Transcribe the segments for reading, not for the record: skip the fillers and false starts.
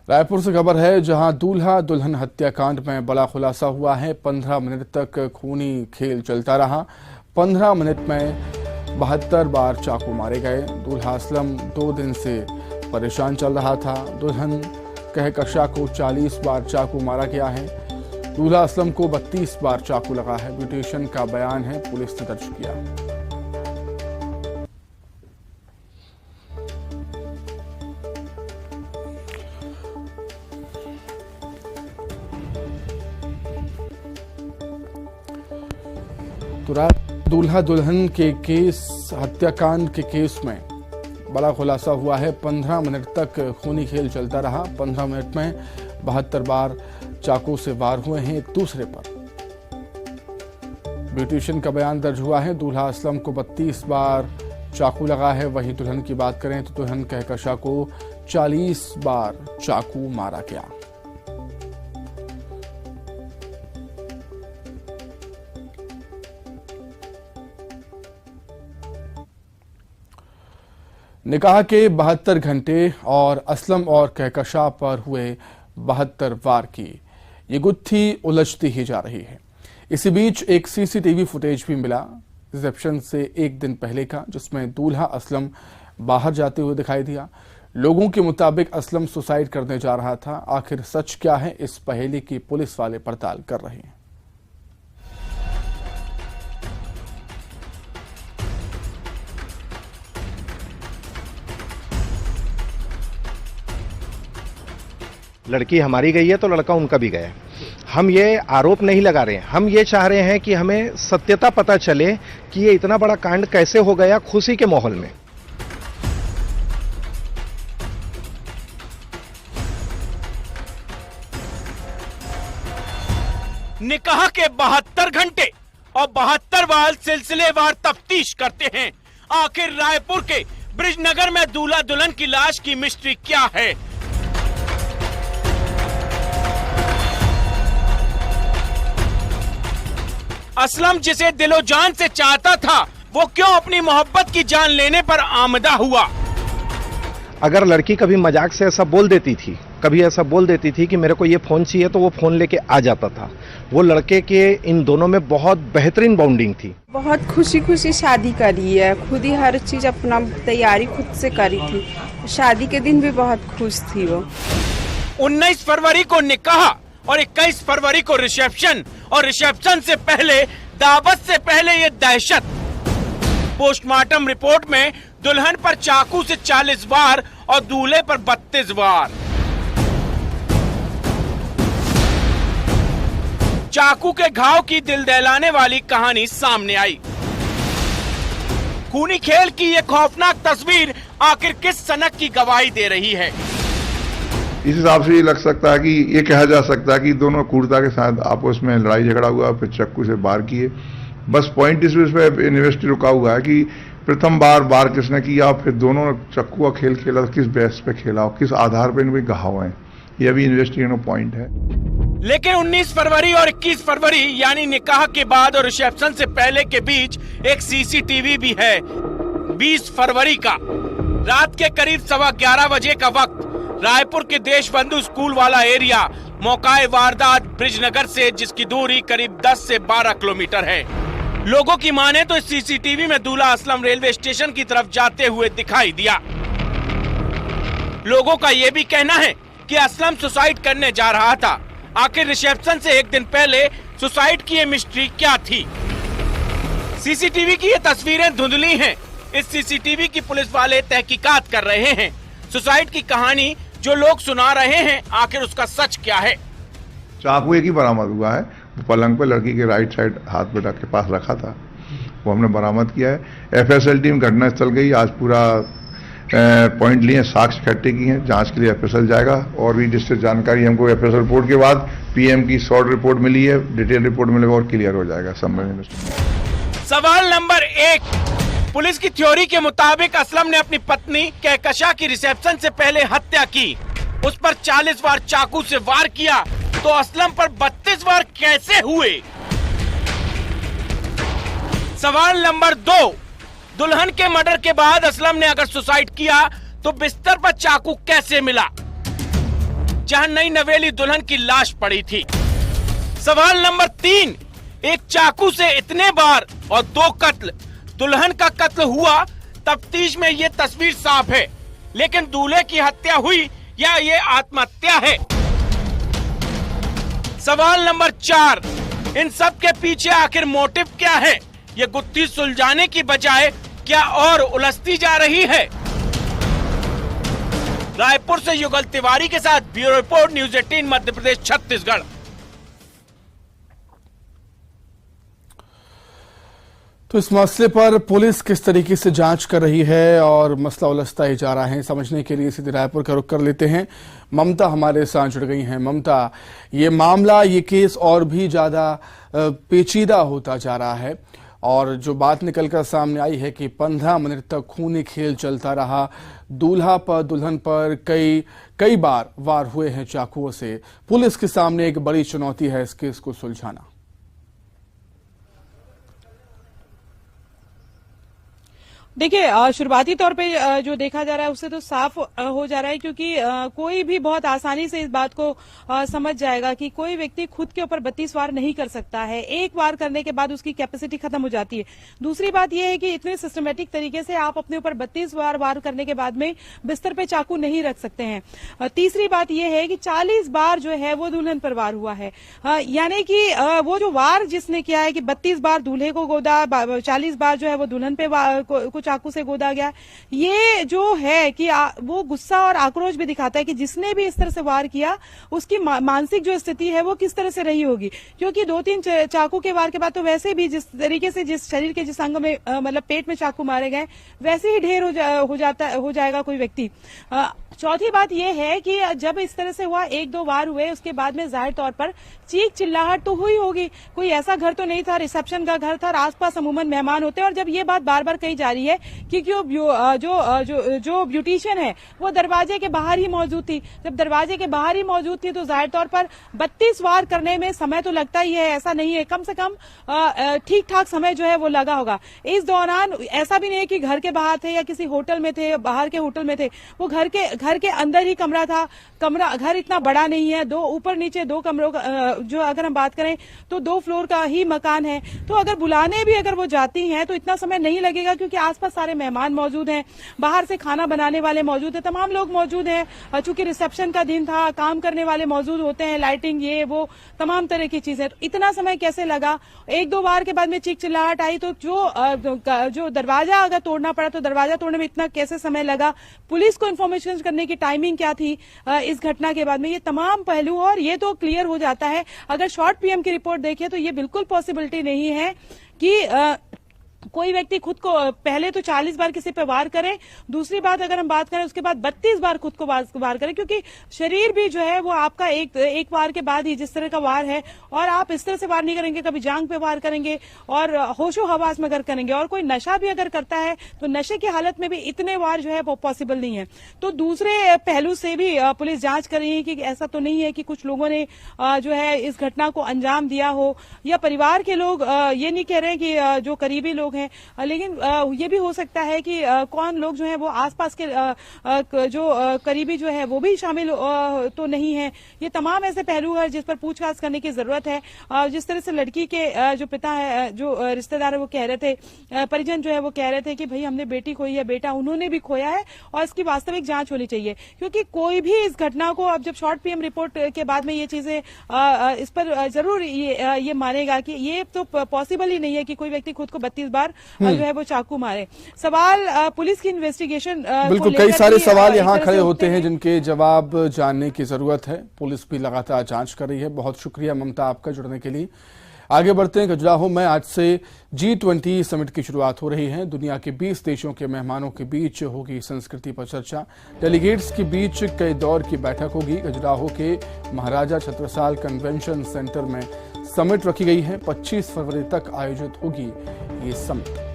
रायपुर से खबर है, जहां दूल्हा दुल्हन हत्याकांड में बड़ा खुलासा हुआ है। 15 मिनट तक खूनी खेल चलता रहा। 15 मिनट में 72 बार चाकू मारे गए। दूल्हा असलम 2 दिन से परेशान चल रहा था। दुल्हन कहकशा को 40 बार चाकू मारा गया है। दूल्हा असलम को 32 बार चाकू लगा है। ब्यूटिशियन का बयान है, पुलिस ने दर्ज किया। तो दूल्हा दुल्हन के केस, हत्याकांड के केस में बड़ा खुलासा हुआ है। 15 मिनट तक खूनी खेल चलता रहा। 15 मिनट में 72 बार चाकू से वार हुए हैं एक दूसरे पर। ब्यूटिशियन का बयान दर्ज हुआ है। दूल्हा असलम को 32 बार चाकू लगा है। वहीं दुल्हन की बात करें तो दुल्हन कहकशा को 40 बार चाकू मारा गया। निकाह के 72 घंटे और असलम और कहकशा पर हुए 72 वार की ये गुत्थी उलझती ही जा रही है। इसी बीच एक सीसीटीवी फुटेज भी मिला रिसेप्शन से एक दिन पहले का, जिसमें दूल्हा असलम बाहर जाते हुए दिखाई दिया। लोगों के मुताबिक असलम सुसाइड करने जा रहा था। आखिर सच क्या है, इस पहेली की पुलिस वाले पड़ताल कर रहे हैं। लड़की हमारी गई है तो लड़का उनका भी गया है। हम ये आरोप नहीं लगा रहे हैं, हम ये चाह रहे हैं कि हमें सत्यता पता चले कि ये इतना बड़ा कांड कैसे हो गया खुशी के माहौल में। निकाह के 72 घंटे और 72 बार सिलसिलेवार तफ्तीश करते हैं। आखिर रायपुर के ब्रिजनगर में दूल्हा दुल्हन की लाश की मिस्ट्री क्या है? असलम जिसे दिलो जान से चाहता था, वो क्यों अपनी मोहब्बत की जान लेने पर आमदा हुआ? अगर लड़की कभी मजाक से ऐसा बोल देती थी, कभी ऐसा बोल देती थी कि मेरे को ये फोन चाहिए, तो वो फोन लेके आ जाता था। वो लड़के के इन दोनों में बहुत बेहतरीन बॉन्डिंग थी। बहुत खुशी खुशी शादी करी है, खुद ही हर चीज अपना तैयारी खुद से करी थी। शादी के दिन भी बहुत खुश थी वो। 19 फरवरी को निकाह और 21 फरवरी को रिसेप्शन, और रिसेप्शन से पहले, दावत से पहले ये दहशत। पोस्टमार्टम रिपोर्ट में दुल्हन पर चाकू से 40 वार और दूल्हे पर 32 वार। चाकू के घाव की दिल दहलाने वाली कहानी सामने आई। खूनी खेल की ये खौफनाक तस्वीर आखिर किस सनक की गवाही दे रही है? इस हिसाब से ये लग सकता है कि ये कहा जा सकता है कि दोनों क्रूरता के साथ आपस में लड़ाई झगड़ा हुआ, फिर चाकू से वार किए। बस पॉइंट इस पे इन्वेस्टी रुका हुआ है कि प्रथम बार वार किसने किया, फिर दोनों चाकू का खेल खेला, किस बेस पे खेला और किस आधार पे इनके घाव हैं, ये अभी इन्वेस्टिगेशन पॉइंट है। लेकिन 19 फरवरी और 21 फरवरी यानी निकाह के बाद और रिसेप्शन से पहले के बीच एक सीसीटीवी भी है। 20 फरवरी का रात के करीब 11:15 बजे का वक्त, रायपुर के देशबंधु स्कूल वाला एरिया, मौकाए वारदात ब्रिजनगर से, जिसकी दूरी करीब 10 से 12 किलोमीटर है। लोगों की माने तो इस सीसीटीवी में दूल्हा असलम रेलवे स्टेशन की तरफ जाते हुए दिखाई दिया। लोगों का यह भी कहना है कि असलम सुसाइड करने जा रहा था। आखिर रिसेप्शन से एक दिन पहले सुसाइड की ये मिस्ट्री क्या थी? सीसीटीवी की ये तस्वीरें धुंधली हैं। इस सीसीटीवी की पुलिस वाले तहकीकात कर रहे हैं। सुसाइड की कहानी जो लोग सुना रहे हैं, आखिर उसका सच क्या है? चाकू एक ही बरामद हुआ है, वो पलंग पे लड़की के राइट साइड हाथ बेटा के पास रखा था, वो हमने बरामद किया है। एफएसएल टीम घटनास्थल गई, आज पूरा पॉइंट लिए, साक्ष्य इकट्ठे की हैं, जांच के लिए एफएसएल जाएगा। और भी जिससे जानकारी हमको एफएसएल रिपोर्ट के बाद पीएम की शॉर्ट रिपोर्ट मिली है, डिटेल रिपोर्ट मिलेगा और क्लियर हो जाएगा सब। सवाल नंबर 1, पुलिस की थ्योरी के मुताबिक असलम ने अपनी पत्नी कहकशा की रिसेप्शन से पहले हत्या की, उस पर 40 बार चाकू से वार किया, तो असलम पर 32 बार कैसे हुए? सवाल नंबर 2, दुल्हन के मर्डर के बाद असलम ने अगर सुसाइड किया तो बिस्तर पर चाकू कैसे मिला? जहां नई नवेली दुल्हन की लाश पड़ी थी। सवाल नंबर 3, एक चाकू से इतने बार और 2 कत्ल, दुल्हन का कत्ल हुआ, तफ्तीश में ये तस्वीर साफ है, लेकिन दूल्हे की हत्या हुई या ये आत्महत्या है? सवाल नंबर 4, इन सब के पीछे आखिर मोटिव क्या है? ये गुत्थी सुलझाने की बजाय क्या और उलझती जा रही है? रायपुर से युगल तिवारी के साथ bureau report, news 18 Madhya Pradesh Chhattisgarh. तो इस मसले पर पुलिस किस तरीके से जांच कर रही है और मसला उलझता ही जा रहा है, समझने के लिए सीधे रायपुर का रुख कर लेते हैं। ममता हमारे साथ जुड़ गई हैं। ममता, ये मामला, ये केस और भी ज्यादा पेचीदा होता जा रहा है और जो बात निकलकर सामने आई है कि 15 मिनट तक खूनी खेल चलता रहा, दूल्हा पर दुल्हन पर कई बार वार हुए हैं चाकुओं से। पुलिस के सामने एक बड़ी चुनौती है इस केस को सुलझाना। देखिए, शुरुआती तौर पे जो देखा जा रहा है उससे तो साफ हो जा रहा है, क्योंकि कोई भी बहुत आसानी से इस बात को समझ जाएगा कि कोई व्यक्ति खुद के ऊपर 32 वार नहीं कर सकता है। एक वार करने के बाद उसकी कैपेसिटी खत्म हो जाती है। दूसरी बात यह है कि इतने सिस्टमेटिक तरीके से आप अपने ऊपर 32 वार करने के बाद में बिस्तर पे चाकू नहीं रख सकते हैं। तीसरी बात यह है कि 40 बार जो है वो दुल्हन पर वार हुआ है, यानी कि वो जो वार जिसने किया है कि 32 बार दूल्हे को गोदा, 40 बार जो है वो दुल्हन पे चाकू से गोदा गया। ये जो है कि वो गुस्सा और आक्रोश भी दिखाता है कि जिसने भी इस तरह से वार किया उसकी मानसिक जो स्थिति है वो किस तरह से रही होगी, क्योंकि 2-3 चाकू के वार के बाद तो वैसे भी जिस तरीके से जिस शरीर के जिस अंग में मतलब पेट में चाकू मारे गए वैसे ही ढेर हो जाएगा कोई व्यक्ति। चौथी बात यह है कि जब इस तरह से हुआ, 1-2 वार हुए, उसके बाद में जाहिर तौर पर चीख चिल्लाहट तो हुई होगी। कोई ऐसा घर तो नहीं था, रिसेप्शन का घर था, आसपास अमूमन मेहमान होते हैं। और जब ये बात बार बार कही जा रही है कि जो ब्यूटिशियन है वो दरवाजे के बाहर ही मौजूद थी, जब दरवाजे के बाहर ही मौजूद थी तो जाहिर तौर पर 32 वार करने में समय तो लगता ही है, ऐसा नहीं है, कम से कम ठीक ठाक समय जो है वो लगा होगा। इस दौरान ऐसा भी नहीं है कि घर के बाहर थे या किसी होटल में थे, बाहर के होटल में थे, वो घर के अंदर ही कमरा था। घर इतना बड़ा नहीं है, 2 ऊपर नीचे 2 कमरों का, जो अगर हम बात करें तो 2 फ्लोर का ही मकान है। तो अगर बुलाने भी अगर वो जाती हैं तो इतना समय नहीं लगेगा, क्योंकि आसपास सारे मेहमान मौजूद हैं, बाहर से खाना बनाने वाले मौजूद हैं, तमाम लोग मौजूद हैं। चूंकि रिसेप्शन का दिन था, काम करने वाले मौजूद होते हैं, लाइटिंग ये वो तमाम तरह की चीजें। तो इतना समय कैसे लगा? 1-2 बार के बाद में चीख चिल्लाहट आई तो जो दरवाजा अगर तोड़ना पड़ा तो दरवाजा तोड़ने में इतना कैसे समय लगा? पुलिस को इन्फॉर्मेशन करने की टाइमिंग क्या थी इस घटना के बाद में? ये तमाम पहलू, और ये तो क्लियर हो जाता है अगर शॉर्ट पीएम की रिपोर्ट देखिए तो ये बिल्कुल पॉसिबिलिटी नहीं है कि कोई व्यक्ति खुद को पहले तो 40 बार किसी पे वार करे, दूसरी बात अगर हम बात करें उसके बाद 32 बार खुद को वार करे, क्योंकि शरीर भी जो है वो आपका एक वार के बाद ही जिस तरह का वार है, और आप इस तरह से वार नहीं करेंगे, कभी जांग पे वार करेंगे और होशो हवास में अगर करेंगे, और कोई नशा भी अगर करता है तो नशे की हालत में भी इतने वार जो है वो पॉसिबल नहीं है। तो दूसरे पहलू से भी पुलिस जांच कर रही है कि ऐसा तो नहीं है कि कुछ लोगों ने जो है इस घटना को अंजाम दिया हो, या परिवार के लोग ये नहीं कह रहे हैं कि जो करीबी लोग हैं, लेकिन ये भी हो सकता है कि कौन लोग जो हैं वो आसपास के जो करीबी जो है वो भी शामिल तो नहीं है। ये तमाम ऐसे पहलू है जिस पर पूछताछ करने की जरूरत है। जिस तरह से लड़की के जो पिता है, जो रिश्तेदार है, वो कह रहे थे, परिजन जो है वो कह रहे थे कि भाई हमने बेटी खोई है, बेटा उन्होंने भी खोया है, और इसकी वास्तविक जांच होनी चाहिए, क्योंकि कोई भी इस घटना को अब जब शॉर्ट पीएम रिपोर्ट के बाद में ये चीजें इस पर जरूर ये मानेगा कि ये तो पॉसिबल ही नहीं है कि कोई व्यक्ति खुद को 32 बार जो है वो चाकू मारे। सवाल पुलिस की इन्वेस्टिगेशन बिल्कुल, कई सारे सवाल यहाँ खड़े होते हैं जिनके जवाब जानने की जरूरत है। पुलिस भी लगातार जांच कर रही है। बहुत शुक्रिया ममता आपका जुड़ने के लिए। आगे बढ़ते हैं। खजुराहो में आज से G20 समिट की शुरुआत हो रही है। दुनिया के 20 देशों के मेहमानों के बीच होगी संस्कृति पर चर्चा। डेलीगेट्स के बीच कई दौर की बैठक होगी। खजुराहो के महाराजा छत्रसाल कन्वेंशन सेंटर में समिट रखी गई है। 25 फरवरी तक आयोजित होगी ये समिट।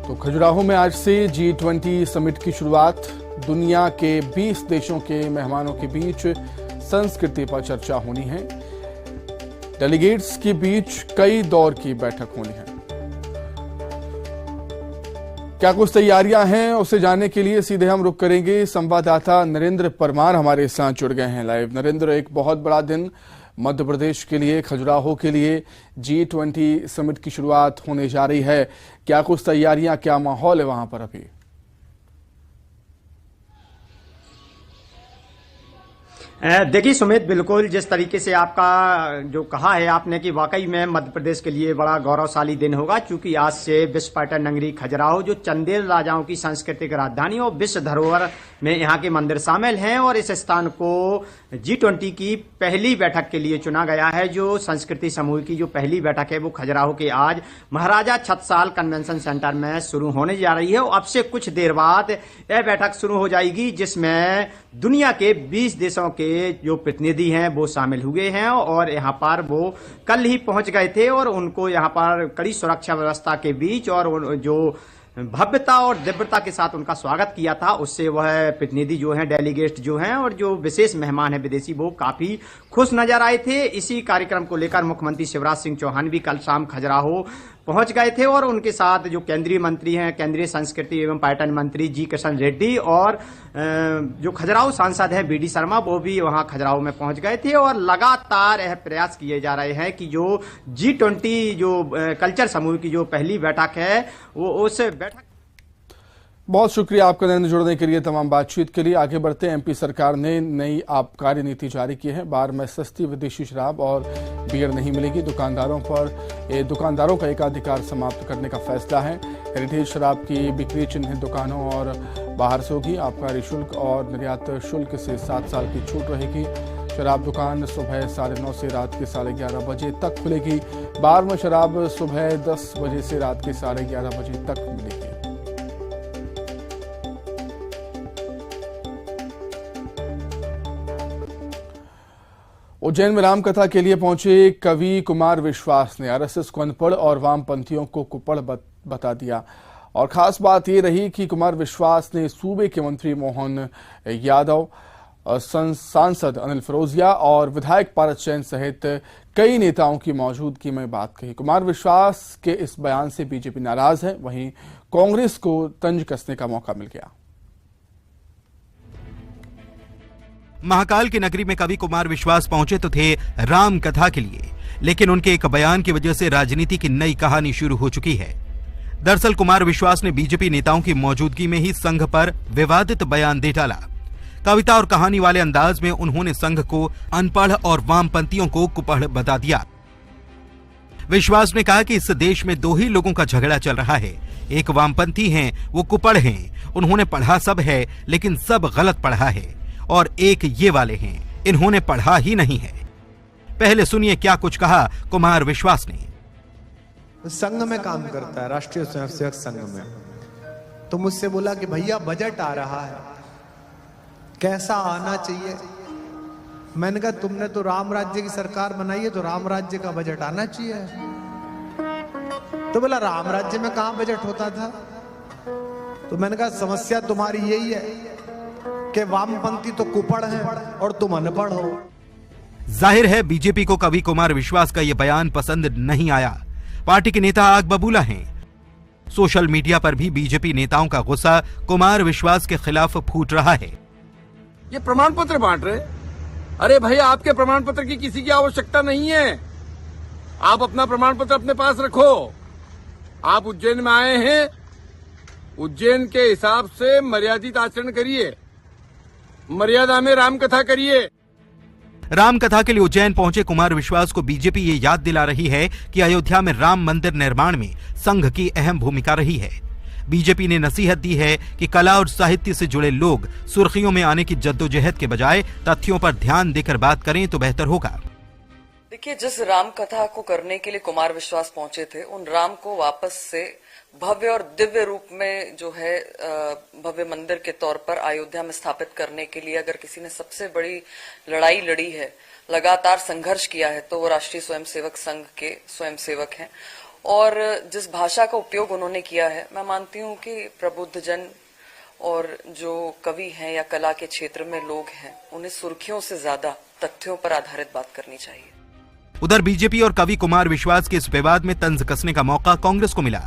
तो खजुराहो में आज से G20 समिट की शुरुआत। दुनिया के 20 देशों के मेहमानों के बीच संस्कृति पर चर्चा होनी है। डेलीगेट्स के बीच कई दौर की बैठक होनी है। क्या कुछ तैयारियां हैं उसे जानने के लिए सीधे हम रुक करेंगे। संवाददाता नरेंद्र परमार हमारे साथ जुड़ गए हैं लाइव। नरेंद्र, एक बहुत बड़ा दिन मध्य प्रदेश के लिए, खजुराहो के लिए G20 समिट की शुरुआत होने जा रही है। क्या कुछ तैयारियां, क्या माहौल है वहां पर अभी? देखिए सुमित, बिल्कुल जिस तरीके से आपका जो कहा है आपने कि वाकई में मध्य प्रदेश के लिए बड़ा गौरवशाली दिन होगा, क्योंकि आज से विश्व पर्यटन नगरी खजुराहो, जो चंदेल राजाओं की सांस्कृतिक राजधानी और विश्व धरोहर में यहाँ के मंदिर शामिल हैं, और इस स्थान को G20 की पहली बैठक के लिए चुना गया है। जो संस्कृति समूह की जो पहली बैठक है वो खजुराहो के आज महाराजा छत्रसाल कन्वेंशन सेंटर में शुरू होने जा रही है। और अब से कुछ देर बाद यह बैठक शुरू हो जाएगी, जिसमें दुनिया के 20 देशों के जो प्रतिनिधि हैं वो शामिल हुए हैं, और यहाँ पर वो कल ही पहुंच गए थे, और उनको यहाँ पर कड़ी सुरक्षा व्यवस्था के बीच और जो भव्यता और दिव्यता के साथ उनका स्वागत किया था, उससे वह प्रतिनिधि जो हैं, डेलीगेट जो हैं और जो विशेष मेहमान हैं विदेशी, वो काफी खुश नजर आए थे। इसी कार्यक्रम को लेकर मुख्यमंत्री शिवराज सिंह चौहान भी कल शाम खजुराहो पहुंच गए थे, और उनके साथ जो केंद्रीय मंत्री हैं, केंद्रीय संस्कृति एवं पर्यटन मंत्री जी किशन रेड्डी, और जो खजुराहो सांसद हैं BD शर्मा, वो भी वहां खजुराहो में पहुंच गए थे। और लगातार यह प्रयास किए जा रहे हैं कि जो G20 जो कल्चर समूह की जो पहली बैठक है वो उस बैठक। बहुत शुक्रिया आपका नरेंद्र, जुड़ने के लिए, तमाम बातचीत के लिए। आगे बढ़ते हैं। MP सरकार ने नई आबकारी नीति जारी की है। बार में सस्ती विदेशी शराब और बियर नहीं मिलेगी। दुकानदारों का एकाधिकार समाप्त करने का फैसला है। हेरिटेज शराब की बिक्री चिन्हित दुकानों और बाहर से होगी। आबकारी शुल्क और निर्यात शुल्क से 7 साल की छूट रहेगी। शराब दुकान सुबह 9:30 से रात के 11:30 बजे तक खुलेगी। बार में शराब सुबह 10 बजे से रात के 11:30 बजे तक मिलेगी। उज्जैन में रामकथा के लिए पहुंचे कवि कुमार विश्वास ने RSS को अनपढ़ और वामपंथियों को कुपड़ बता दिया। और खास बात ये रही कि कुमार विश्वास ने सूबे के मंत्री मोहन यादव, सांसद अनिल फिरोजिया और विधायक पारस जैन सहित कई नेताओं की मौजूदगी में बात कही। कुमार विश्वास के इस बयान से बीजेपी नाराज है, वहीं कांग्रेस को तंज कसने का मौका मिल गया। महाकाल की नगरी में कवि कुमार विश्वास पहुंचे तो थे राम कथा के लिए, लेकिन उनके एक बयान की वजह से राजनीति की नई कहानी शुरू हो चुकी है। दरअसल कुमार विश्वास ने बीजेपी नेताओं की मौजूदगी में ही संघ पर विवादित बयान दे डाला। कविता और कहानी वाले अंदाज में उन्होंने संघ को अनपढ़ और वामपंथियों को कुपढ़ बता दिया। विश्वास ने कहा कि इस देश में 2 ही लोगों का झगड़ा चल रहा है, एक वामपंथी हैं, वो कुपढ़ हैं। उन्होंने पढ़ा सब है, लेकिन सब गलत पढ़ा है। और एक ये वाले हैं, इन्होंने पढ़ा ही नहीं है। पहले सुनिए क्या कुछ कहा कुमार विश्वास ने। संघ में काम करता है, राष्ट्रीय स्वयंसेवक संघ में। तो मुझसे बोला कि भैया बजट आ रहा है, कैसा आना चाहिए। मैंने कहा तुमने तो राम राज्य की सरकार बनाई है, तो राम राज्य का बजट आना चाहिए। तो बोला राम राज्य में कहां बजट होता था। तो मैंने कहा समस्या तुम्हारी यही है कि वामपंथी तो कुपढ़ है और तुम अनपढ़ हो। जाहिर है बीजेपी को कवि कुमार विश्वास का यह बयान पसंद नहीं आया। पार्टी के नेता आग बबूला हैं। सोशल मीडिया पर भी बीजेपी नेताओं का गुस्सा कुमार विश्वास के खिलाफ फूट रहा है। ये प्रमाण पत्र बांट रहे। अरे भाई, आपके प्रमाण पत्र की किसी की आवश्यकता नहीं है। आप अपना प्रमाण पत्र अपने पास रखो। आप उज्जैन में आए हैं, उज्जैन के हिसाब से मर्यादित आचरण करिए, मर्यादा में रामकथा करिए। रामकथा के लिए उज्जैन पहुंचे कुमार विश्वास को बीजेपी ये याद दिला रही है कि अयोध्या में राम मंदिर निर्माण में संघ की अहम भूमिका रही है। बीजेपी ने नसीहत दी है कि कला और साहित्य से जुड़े लोग सुर्खियों में आने की जद्दोजहद के बजाय तथ्यों पर ध्यान देकर बात करें तो बेहतर होगा। देखिए, जिस राम कथा को करने के लिए कुमार विश्वास पहुंचे थे, उन राम को वापस से भव्य और दिव्य रूप में जो है भव्य मंदिर के तौर पर अयोध्या में स्थापित करने के लिए अगर किसी ने सबसे बड़ी लड़ाई लड़ी है, लगातार संघर्ष किया है, तो वो राष्ट्रीय स्वयंसेवक संघ के स्वयंसेवक हैं। और जिस भाषा का उपयोग उन्होंने किया है, मैं मानती हूँ कि प्रबुद्ध जन और जो कवि हैं या कला के क्षेत्र में लोग हैं, उन्हें सुर्खियों से ज्यादा तथ्यों पर आधारित बात करनी चाहिए। उधर बीजेपी और कवि कुमार विश्वास के इस विवाद में तंज कसने का मौका कांग्रेस को मिला।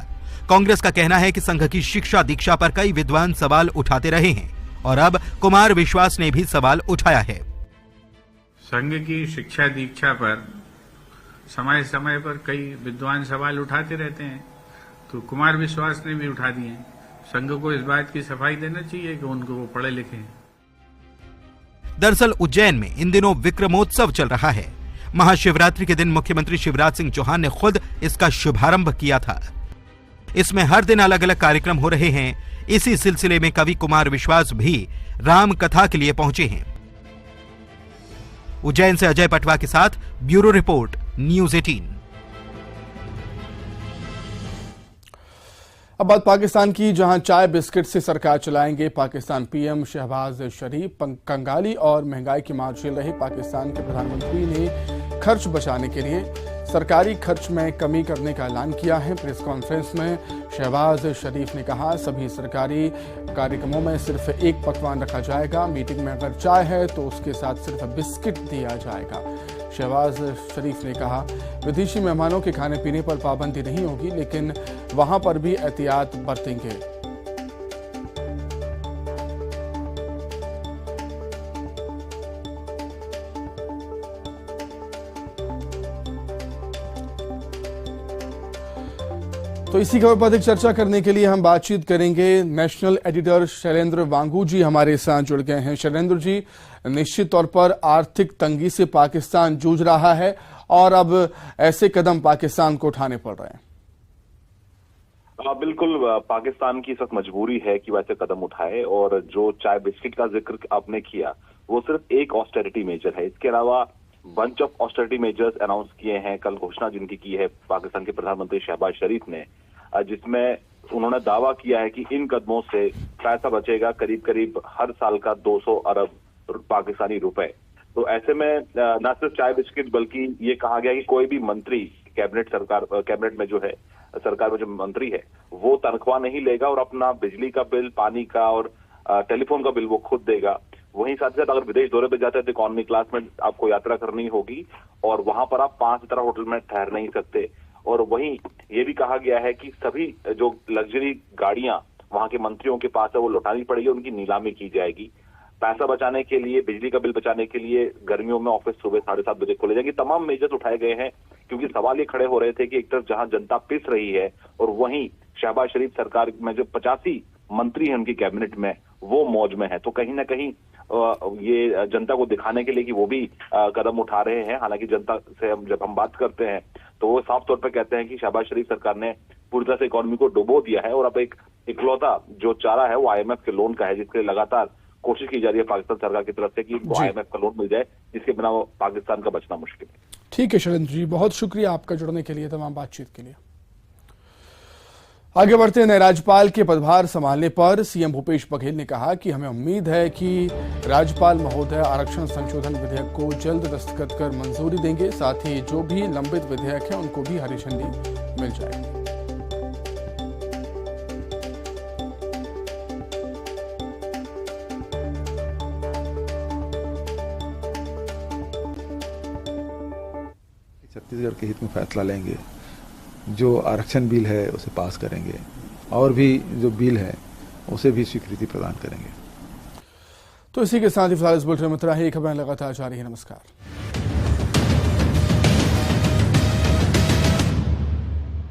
कांग्रेस का कहना है कि संघ की शिक्षा दीक्षा पर कई विद्वान सवाल उठाते रहे हैं और अब कुमार विश्वास ने भी सवाल उठाया है। संघ की शिक्षा दीक्षा पर समय समय पर कई विद्वान सवाल उठाते रहते हैं, तो कुमार विश्वास ने भी उठा दिए। संघ को इस बात की सफाई देना चाहिए कि उनको वो पढ़े लिखे हैं। दरअसल उज्जैन में इन दिनों विक्रमोत्सव चल रहा है। महाशिवरात्रि के दिन मुख्यमंत्री शिवराज सिंह चौहान ने खुद इसका शुभारंभ किया था। इसमें हर दिन अलग अलग कार्यक्रम हो रहे हैं। इसी सिलसिले में कवि कुमार विश्वास भी राम कथा के लिए पहुंचे हैं। उज्जैन से अजय पटवा के साथ ब्यूरो रिपोर्ट, न्यूज़ 18। अब बात पाकिस्तान की, जहां चाय बिस्किट से सरकार चलाएंगे पाकिस्तान पीएम शहबाज शरीफ। कंगाली और महंगाई की मार झेल रहे पाकिस्तान के प्रधानमंत्री ने खर्च बचाने के लिए सरकारी खर्च में कमी करने का ऐलान किया है। प्रेस कॉन्फ्रेंस में शहबाज शरीफ ने कहा, सभी सरकारी कार्यक्रमों में सिर्फ एक पकवान रखा जाएगा। मीटिंग में अगर चाय है तो उसके साथ सिर्फ बिस्किट दिया जाएगा। शहबाज शरीफ ने कहा, विदेशी मेहमानों के खाने पीने पर पाबंदी नहीं होगी, लेकिन वहां पर भी एहतियात बरतेंगे। तो इसी खबर पर अधिक चर्चा करने के लिए हम बातचीत करेंगे। नेशनल एडिटर शैलेंद्र वांगू जी हमारे साथ जुड़ गए हैं। शैलेंद्र जी, निश्चित तौर पर आर्थिक तंगी से पाकिस्तान जूझ रहा है और अब ऐसे कदम पाकिस्तान को उठाने पड़ रहे हैं। बिल्कुल, पाकिस्तान की इस वक्त मजबूरी है कि वैसे कदम उठाए, और जो चाय बिस्किट का जिक्र आपने किया वो सिर्फ एक ऑस्टेरिटी मेजर है। इसके अलावा bunch of austerity measures announce किए हैं। कल घोषणा जिनकी की है पाकिस्तान के प्रधानमंत्री शहबाज शरीफ ने, जिसमें उन्होंने दावा किया है कि इन कदमों से पैसा बचेगा करीब करीब हर साल का 200 अरब पाकिस्तानी रुपए। तो ऐसे में न सिर्फ चाय बिस्किट बल्कि ये कहा गया कि कोई भी मंत्री कैबिनेट में जो है, सरकार में जो मंत्री है वो तनख्वाह नहीं लेगा और अपना बिजली का बिल, पानी का और टेलीफोन का बिल वो खुद देगा। वहीं साथ ही साथ अगर विदेश दौरे पे जाते हैं तो इकोनॉमी क्लास में आपको यात्रा करनी होगी और वहां पर आप 5 सितारा होटल में ठहर नहीं सकते। और वहीं ये भी कहा गया है कि सभी जो लग्जरी गाड़ियां वहां के मंत्रियों के पास है वो लौटानी पड़ेगी, उनकी नीलामी की जाएगी। पैसा बचाने के लिए, बिजली का बिल बचाने के लिए गर्मियों में ऑफिस सुबह 7:30 बजे खोले जाएंगे। तमाम मेजर्स उठाए गए हैं, क्योंकि सवाल ये खड़े हो रहे थे कि एक तरफ जहां जनता पिस रही है और वहीं शहबाज शरीफ सरकार में जो 85 मंत्री हैं उनकी कैबिनेट में वो मौज में है। तो कहीं ना कहीं ये जनता को दिखाने के लिए कि वो भी कदम उठा रहे हैं। हालांकि जनता से जब हम बात करते हैं तो वो साफ तौर पर कहते हैं कि शहबाज शरीफ सरकार ने पूरी तरह से इकोनॉमी को डुबो दिया है और अब एक इकलौता जो चारा है वो IMF के लोन का है, जिसके लिए लगातार कोशिश की जा रही है पाकिस्तान सरकार की तरफ से कि IMF का लोन मिल जाए, जिसके बिना पाकिस्तान का बचना मुश्किल है। ठीक है शैलेंद्र जी, बहुत शुक्रिया आपका जुड़ने के लिए, तमाम बातचीत के लिए। आगे बढ़ते हैं। नए राज्यपाल के पदभार संभालने पर सीएम भूपेश बघेल ने कहा कि हमें उम्मीद है कि राज्यपाल महोदय आरक्षण संशोधन विधेयक को जल्द दस्तखत कर मंजूरी देंगे। साथ ही जो भी लंबित विधेयक है उनको भी हरी झंडी मिल जाएगी। 'छत्तीसगढ़ के हित में फैसला लेंगे। जो आरक्षण बिल है उसे पास करेंगे और भी जो बिल है उसे भी स्वीकृति प्रदान करेंगे। तो इसी के साथ ही फिलहाल इस बुलेटिन में इतना ही। खबरें लगातार जारी है। नमस्कार।